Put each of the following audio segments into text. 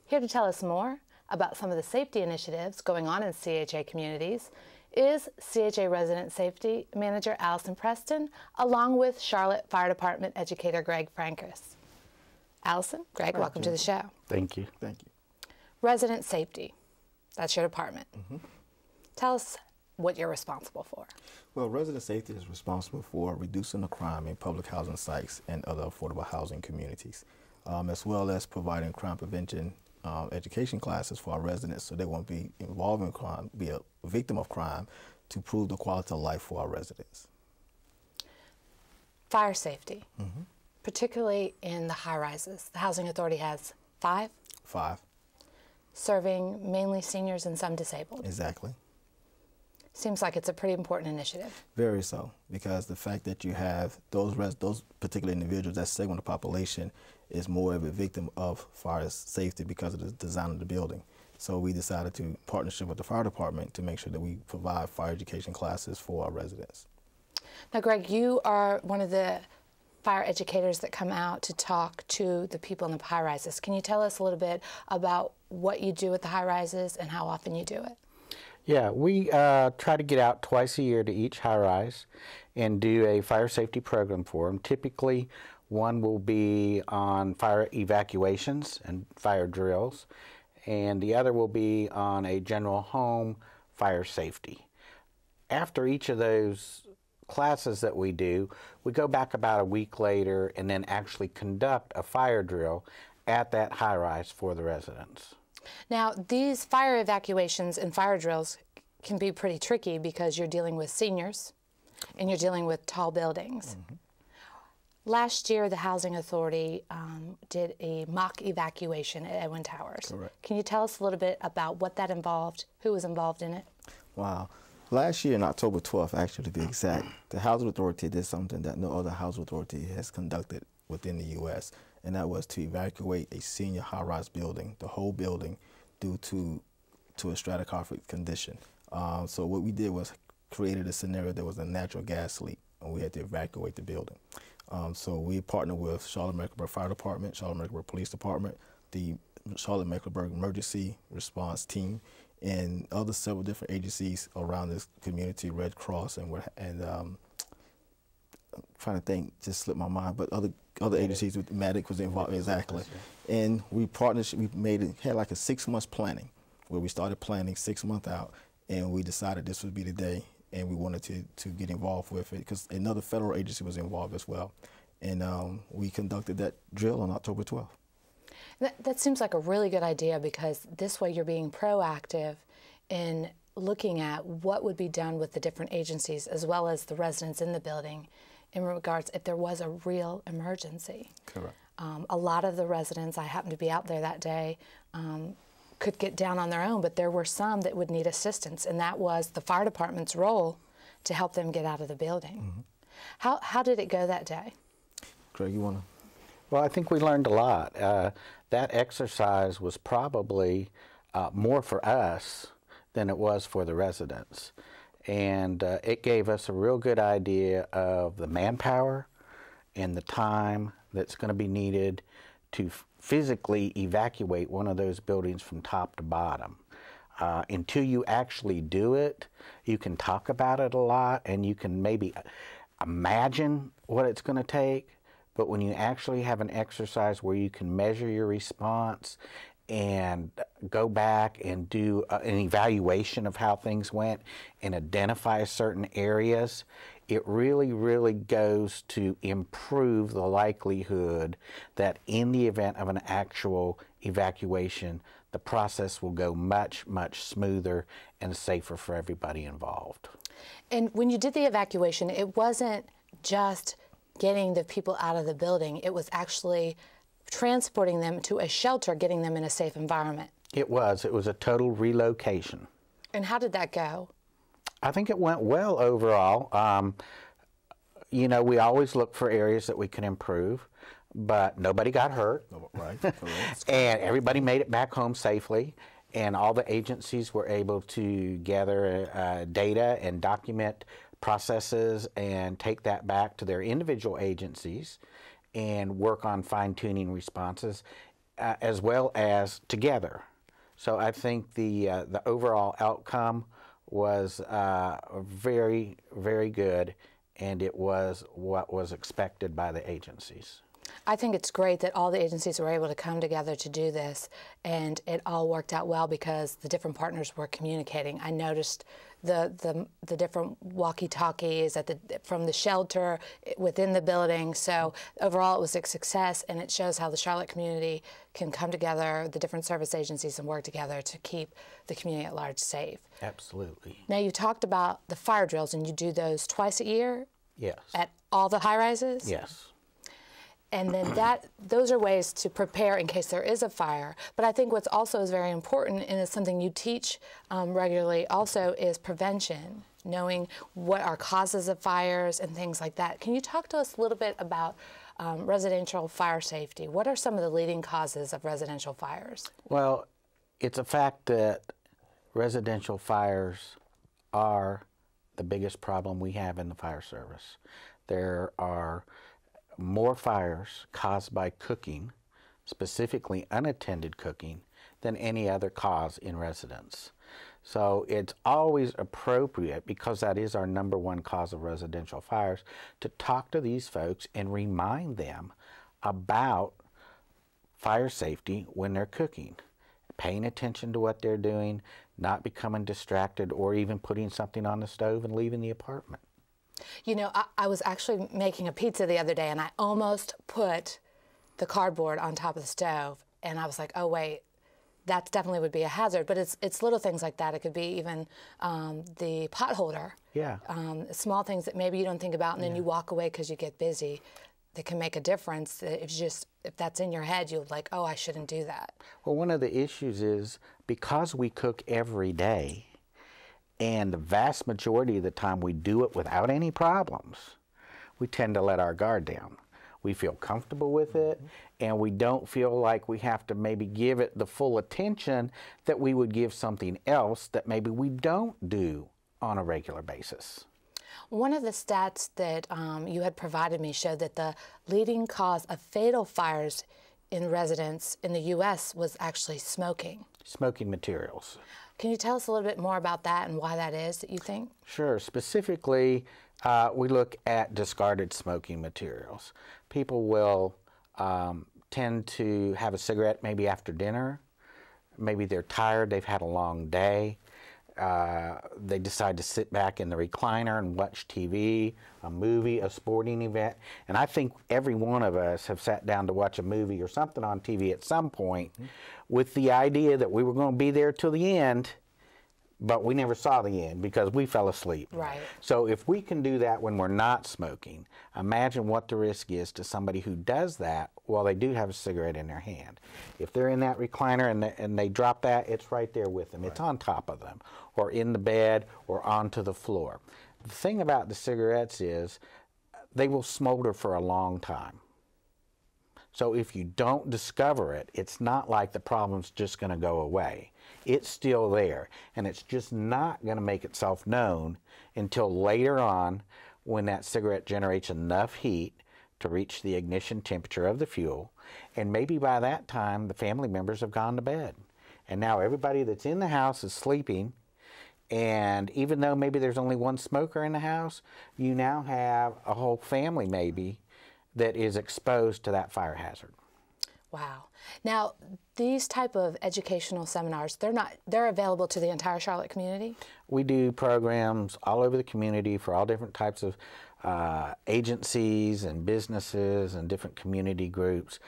Here to tell us more about some of the safety initiatives going on in CHA communities is CHA Resident Safety Manager Allison Preston, along with Charlotte Fire Department Educator Greg Francus. Allison, Greg, welcome to the show. Thank you. Thank you. Resident safety, that's your department. Mm-hmm. Tell us what you're responsible for. Well, resident safety is responsible for reducing the crime in public housing sites and other affordable housing communities, as well as providing crime prevention education classes for our residents so they won't be involved in crime, be a victim of crime, to improve the quality of life for our residents. Fire safety, particularly in the high-rises. The Housing Authority has 5? 5. Serving mainly seniors and some disabled. Exactly. Seems like it's a pretty important initiative. Very so, because the fact that you have those particular individuals, that segment of the population, is more of a victim of fire safety because of the design of the building. So we decided to partnership with the fire department to make sure that we provide fire education classes for our residents. Now, Greg, you are one of the fire educators that come out to talk to the people in the high-rises. Can you tell us a little bit about what you do at the high-rises and how often you do it? Yeah, we try to get out twice a year to each high-rise and do a fire safety program for them. Typically, one will be on fire evacuations and fire drills, and the other will be on a general home fire safety. After each of those classes that we do, we go back about a week later and then actually conduct a fire drill at that high-rise for the residents. Now, these fire evacuations and fire drills can be pretty tricky because you're dealing with seniors and you're dealing with tall buildings. Last year, the Housing Authority did a mock evacuation at Edwin Towers. Correct. Can you tell us a little bit about what that involved, who was involved in it? Wow. Last year, on October 12th, actually to be exact, the Housing Authority did something that no other housing authority has conducted within the U.S., and that was to evacuate a senior high-rise building, the whole building, due to a stratigraphic condition. So what we did was created a scenario that was a natural gas leak, and we had to evacuate the building. So we partnered with Charlotte-Mecklenburg Fire Department, Charlotte-Mecklenburg Police Department, the Charlotte-Mecklenburg Emergency Response Team, and several different agencies around this community, Red Cross, and I'm trying to think, just slipped my mind, but other agencies with Medic was involved, exactly. And we had like a 6 months planning, where we started planning 6 months out, and we decided this would be the day, and we wanted to get involved with it because another federal agency was involved as well. And we conducted that drill on October 12th. That seems like a really good idea because this way you're being proactive in looking at what would be done with the different agencies as well as the residents in the building in regards if there was a real emergency. Correct. A lot of the residents, I happened to be out there that day, could get down on their own, but there were some that would need assistance, and that was the fire department's role to help them get out of the building. How did it go that day? Greg, you want to? Well, I think we learned a lot. That exercise was probably more for us than it was for the residents. And it gave us a real good idea of the manpower and the time that's going to be needed to physically evacuate one of those buildings from top to bottom. Until you actually do it, you can talk about it a lot and you can maybe imagine what it's going to take, but when you actually have an exercise where you can measure your response and go back and do an evaluation of how things went and identify certain areas, it really, really goes to improve the likelihood that in the event of an actual evacuation, the process will go much, much smoother and safer for everybody involved. And when you did the evacuation, it wasn't just getting the people out of the building, it was actually transporting them to a shelter, getting them in a safe environment. It was a total relocation. And how did that go? I think it went well overall. You know, we always look for areas that we can improve, but nobody got hurt. Right. And everybody made it back home safely, and all the agencies were able to gather data and document processes and take that back to their individual agencies and work on fine-tuning responses. as well as together. So I think the overall outcome was very, very good, and it was what was expected by the agencies. I think it's great that all the agencies were able to come together to do this, and it all worked out well because the different partners were communicating. I noticed the different walkie-talkies from the shelter within the building. So overall, it was a success, and it shows how the Charlotte community can come together, the different service agencies, and work together to keep the community at large safe. Absolutely. Now, you talked about the fire drills, and you do those twice a year? Yes. At all the high-rises? Yes. And then those are ways to prepare in case there is a fire. But I think what's also is very important, and is something you teach regularly also, is prevention, knowing what are causes of fires and things like that. Can you talk to us a little bit about residential fire safety? What are some of the leading causes of residential fires? Well, it's a fact that residential fires are the biggest problem we have in the fire service. There are more fires caused by cooking, specifically unattended cooking, than any other cause in residence. So it's always appropriate, because that is our #1 cause of residential fires, to talk to these folks and remind them about fire safety when they're cooking, paying attention to what they're doing, not becoming distracted, or even putting something on the stove and leaving the apartment. You know, I was actually making a pizza the other day, and I almost put the cardboard on top of the stove, and I was like, oh, wait, that definitely would be a hazard. But it's little things like that. It could be even the pot holder. Yeah. Small things that maybe you don't think about, and then you walk away because you get busy, that can make a difference. If that's in your head, you're like, oh, I shouldn't do that. Well, one of the issues is, because we cook every day, and the vast majority of the time we do it without any problems, we tend to let our guard down. We feel comfortable with it, and we don't feel like we have to maybe give it the full attention that we would give something else that maybe we don't do on a regular basis. One of the stats that you had provided me showed that the leading cause of fatal fires in residents in the U.S. was actually smoking. Smoking materials. Can you tell us a little bit more about that and why that is, that you think? Sure. Specifically, we look at discarded smoking materials. People will tend to have a cigarette maybe after dinner. Maybe they're tired, they've had a long day. They decide to sit back in the recliner and watch TV, a movie, a sporting event. And I think every one of us have sat down to watch a movie or something on TV at some point with the idea that we were going to be there till the end, but we never saw the end because we fell asleep. Right. So if we can do that when we're not smoking, imagine what the risk is to somebody who does that while they do have a cigarette in their hand. If they're in that recliner and they drop that, it's right there with them. Right. It's on top of them, or in the bed, or onto the floor. The thing about the cigarettes is they will smolder for a long time. So if you don't discover it, it's not like the problem's just going to go away. It's still there, and it's just not going to make itself known until later on, when that cigarette generates enough heat to reach the ignition temperature of the fuel, and maybe by that time the family members have gone to bed. And now everybody that's in the house is sleeping, and even though maybe there's only one smoker in the house, you now have a whole family maybe that is exposed to that fire hazard. Wow. Now, these type of educational seminars, they're available to the entire Charlotte community? We do programs all over the community for all different types of agencies and businesses and different community groups.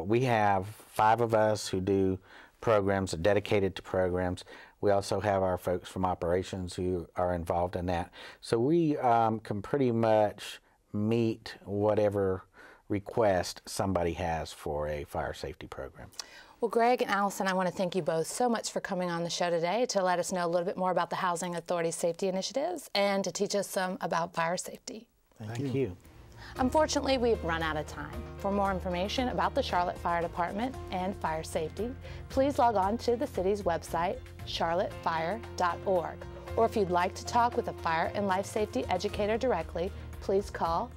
We have 5 of us who do programs dedicated to programs. We also have our folks from operations who are involved in that. So we can pretty much meet whatever request somebody has for a fire safety program. Well, Greg and Allison, I want to thank you both so much for coming on the show today to let us know a little bit more about the Housing Authority's safety initiatives and to teach us some about fire safety. Thank you. Unfortunately, we've run out of time. For more information about the Charlotte Fire Department and fire safety, please log on to the city's website, charlottefire.org. Or if you'd like to talk with a fire and life safety educator directly, please call